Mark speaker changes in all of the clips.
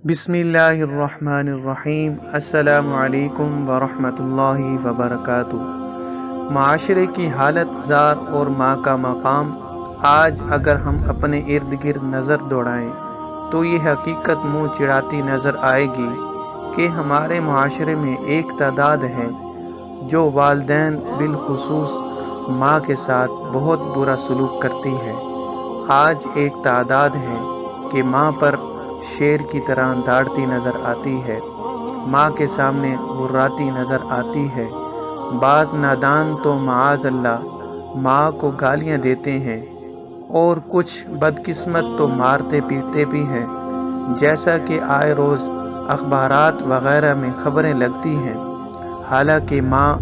Speaker 1: بسم اللہ الرحمن الرحیم۔ السلام علیکم ورحمۃ اللہ وبرکاتہ۔ معاشرے کی حالت زار اور ماں کا مقام۔ آج اگر ہم اپنے ارد گرد نظر دوڑائیں تو یہ حقیقت منہ چڑھاتی نظر آئے گی کہ ہمارے معاشرے میں ایک تعداد ہے جو والدین بالخصوص ماں کے ساتھ بہت برا سلوک کرتی ہے۔ آج ایک تعداد ہے کہ ماں پر شیر کی طرح داڑتی نظر آتی ہے، ماں کے سامنے غراتی نظر آتی ہے۔ بعض نادان تو معاذ اللہ ماں کو گالیاں دیتے ہیں اور کچھ بدقسمت تو مارتے پیٹتے بھی ہیں، جیسا کہ آئے روز اخبارات وغیرہ میں خبریں لگتی ہیں۔ حالانکہ ماں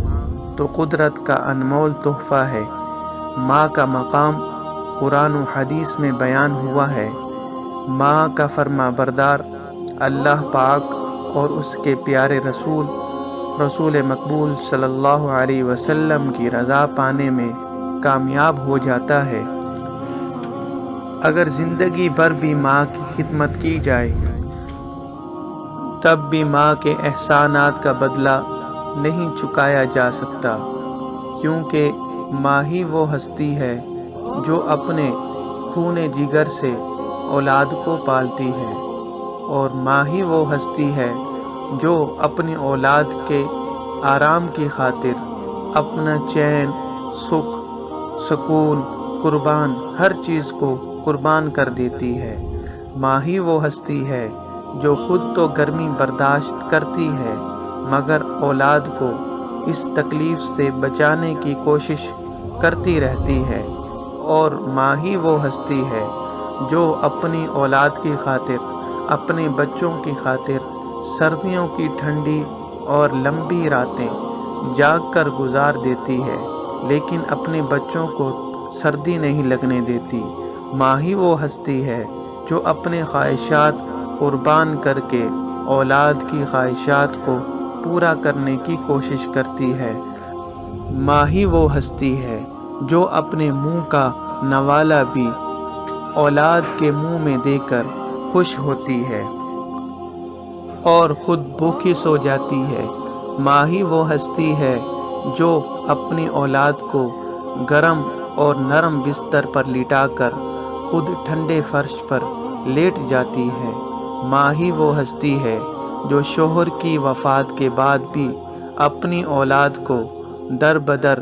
Speaker 1: تو قدرت کا انمول تحفہ ہے۔ ماں کا مقام قرآن و حدیث میں بیان ہوا ہے۔ ماں کا فرما بردار اللہ پاک اور اس کے پیارے رسول مقبول صلی اللہ علیہ وسلم کی رضا پانے میں کامیاب ہو جاتا ہے۔ اگر زندگی بھر بھی ماں کی خدمت کی جائے تب بھی ماں کے احسانات کا بدلہ نہیں چکایا جا سکتا، کیونکہ ماں ہی وہ ہستی ہے جو اپنے خون جگر سے اولاد کو پالتی ہے، اور ماں ہی وہ ہستی ہے جو اپنی اولاد کے آرام کی خاطر اپنا چین، سکھ، سکون، قربان ہر چیز کو قربان کر دیتی ہے۔ ماں ہی وہ ہستی ہے جو خود تو گرمی برداشت کرتی ہے مگر اولاد کو اس تکلیف سے بچانے کی کوشش کرتی رہتی ہے، اور ماں ہی وہ ہستی ہے جو اپنی اولاد کی خاطر، اپنے بچوں کی خاطر سردیوں کی ٹھنڈی اور لمبی راتیں جاگ کر گزار دیتی ہے، لیکن اپنے بچوں کو سردی نہیں لگنے دیتی۔ ماں ہی وہ ہستی ہے جو اپنے خواہشات قربان کر کے اولاد کی خواہشات کو پورا کرنے کی کوشش کرتی ہے۔ ماں ہی وہ ہستی ہے جو اپنے منہ کا نوالا بھی اولاد کے منہ میں دے کر خوش ہوتی ہے اور خود بھوکی سو جاتی ہے۔ ماں ہی وہ ہستی ہے جو اپنی اولاد کو گرم اور نرم بستر پر لٹا کر خود ٹھنڈے فرش پر لیٹ جاتی ہے۔ ماں ہی وہ ہستی ہے جو شوہر کی وفات کے بعد بھی اپنی اولاد کو در بدر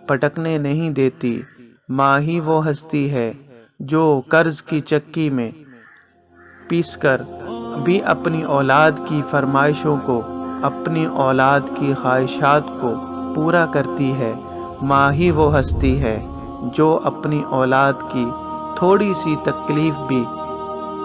Speaker 1: پٹکنے نہیں دیتی۔ ماں ہی وہ ہستی ہے جو قرض کی چکی میں پیس کر بھی اپنی اولاد کی فرمائشوں کو، اپنی اولاد کی خواہشات کو پورا کرتی ہے۔ ماں ہی وہ ہستی ہے جو اپنی اولاد کی تھوڑی سی تکلیف بھی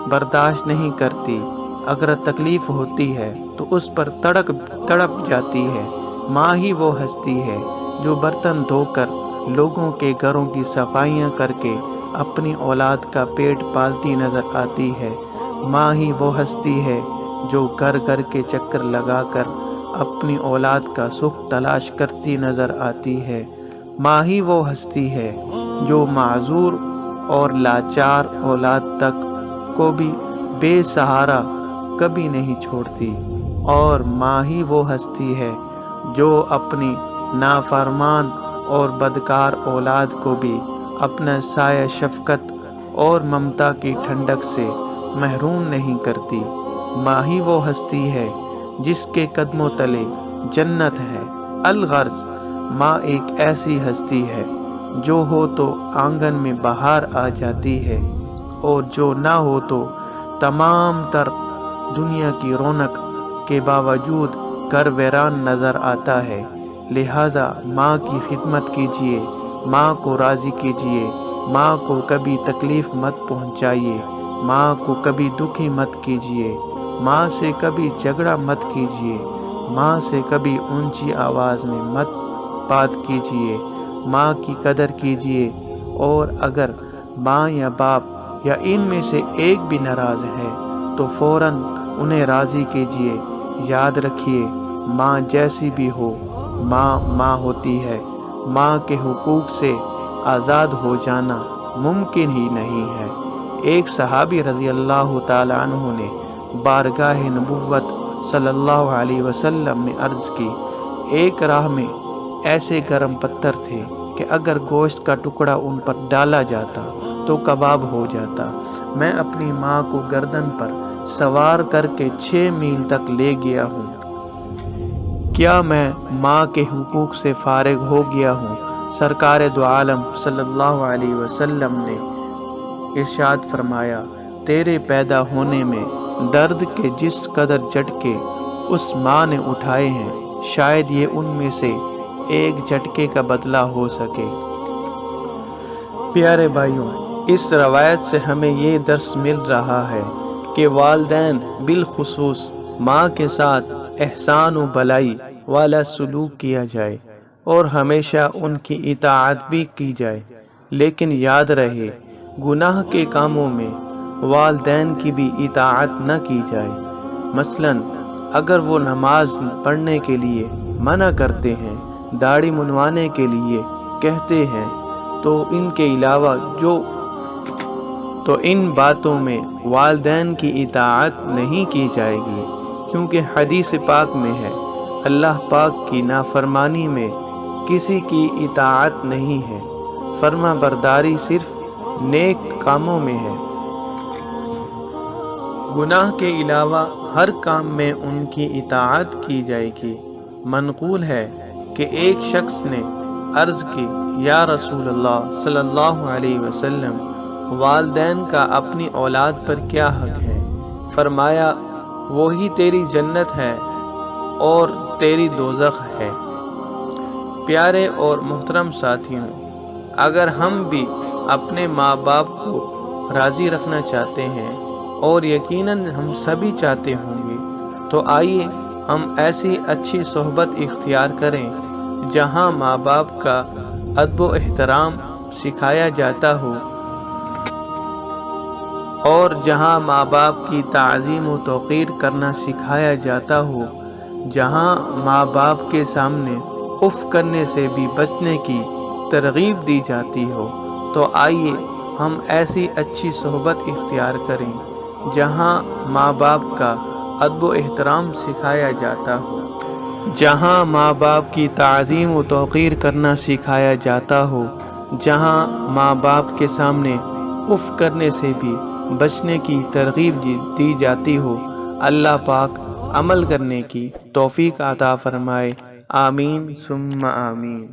Speaker 1: برداشت نہیں کرتی، اگر تکلیف ہوتی ہے تو اس پر تڑپ جاتی ہے۔ ماں ہی وہ ہستی ہے جو برتن دھو کر لوگوں کے گھروں کی صفائیاں کر کے اپنی اولاد کا پیٹ پالتی نظر آتی ہے۔ ماں ہی وہ ہستی ہے جو گھر گھر کے چکر لگا کر اپنی اولاد کا سکھ تلاش کرتی نظر آتی ہے۔ ماں ہی وہ ہستی ہے جو معذور اور لاچار اولاد تک کو بھی بے سہارا کبھی نہیں چھوڑتی، اور ماں ہی وہ ہستی ہے جو اپنی نافرمان اور بدکار اولاد کو بھی اپنا سایہ شفقت اور ممتا کی ٹھنڈک سے محروم نہیں کرتی۔ ماں ہی وہ ہستی ہے جس کے قدموں تلے جنت ہے۔ الغرض ماں ایک ایسی ہستی ہے جو ہو تو آنگن میں بہار آ جاتی ہے، اور جو نہ ہو تو تمام تر دنیا کی رونق کے باوجود گھر ویران نظر آتا ہے۔ لہذا ماں کی خدمت کیجیے، ماں کو راضی کیجیے، ماں کو کبھی تکلیف مت پہنچائیے، ماں کو کبھی دکھی مت کیجیے، ماں سے کبھی جھگڑا مت کیجیے، ماں سے کبھی اونچی آواز میں مت بات کیجیے۔ ماں کی قدر کیجیے، اور اگر ماں یا باپ یا ان میں سے ایک بھی ناراض ہے تو فوراً انہیں راضی کیجیے۔ یاد رکھیے، ماں جیسی بھی ہو، ماں ماں ہوتی ہے۔ ماں کے حقوق سے آزاد ہو جانا ممکن ہی نہیں ہے۔ ایک صحابی رضی اللہ تعالیٰ عنہ نے بارگاہ نبوت صلی اللہ علیہ وسلم نے عرض کی، ایک راہ میں ایسے گرم پتھر تھے کہ اگر گوشت کا ٹکڑا ان پر ڈالا جاتا تو کباب ہو جاتا۔ میں اپنی ماں کو گردن پر سوار کر کے 6 میل تک لے گیا ہوں۔ کیا میں ماں کے حقوق سے فارغ ہو گیا ہوں؟ سرکار دو عالم صلی اللہ علیہ وسلم نے ارشاد فرمایا، تیرے پیدا ہونے میں درد کے جس قدر جھٹکے اس ماں نے اٹھائے ہیں، شاید یہ ان میں سے ایک جھٹکے کا بدلہ ہو سکے۔ پیارے بھائیوں، اس روایت سے ہمیں یہ درس مل رہا ہے کہ والدین بالخصوص ماں کے ساتھ احسان و بھلائی والا سلوک کیا جائے اور ہمیشہ ان کی اطاعت بھی کی جائے، لیکن یاد رہے گناہ کے کاموں میں والدین کی بھی اطاعت نہ کی جائے۔ مثلاً اگر وہ نماز پڑھنے کے لیے منع کرتے ہیں، داڑھی منڈوانے کے لیے کہتے ہیں، تو ان کے علاوہ ان باتوں میں والدین کی اطاعت نہیں کی جائے گی، کیونکہ حدیث پاک میں ہے، اللہ پاک کی نافرمانی میں کسی کی اطاعت نہیں ہے، فرما برداری صرف نیک کاموں میں ہے۔ گناہ کے علاوہ ہر کام میں ان کی اطاعت کی جائے گی۔ منقول ہے کہ ایک شخص نے عرض کی، یا رسول اللہ صلی اللہ علیہ وسلم، والدین کا اپنی اولاد پر کیا حق ہے؟ فرمایا، وہی تیری جنت ہے اور تیری دوزخ ہے۔ پیارے اور محترم ساتھیوں، اگر ہم بھی اپنے ماں باپ کو راضی رکھنا چاہتے ہیں، اور یقیناً ہم سبھی چاہتے ہوں گے، تو آئیے ہم ایسی اچھی صحبت اختیار کریں جہاں ماں باپ کا ادب و احترام سکھایا جاتا ہو، اور جہاں ماں باپ کی تعظیم و توقیر کرنا سکھایا جاتا ہو، جہاں ماں باپ کے سامنے اف کرنے سے بھی بچنے کی ترغیب دی جاتی ہو، تو آئیے ہم ایسی اچھی صحبت اختیار کریں جہاں ماں باپ کا ادب و احترام سکھایا جاتا ہو، جہاں ماں باپ کی تعظیم و توقیر کرنا سکھایا جاتا ہو، جہاں ماں باپ کے سامنے اف کرنے سے بھی بچنے کی ترغیب دی جاتی ہو۔ اللہ پاک عمل کرنے کی توفیق عطا فرمائے۔ آمین ثم آمین۔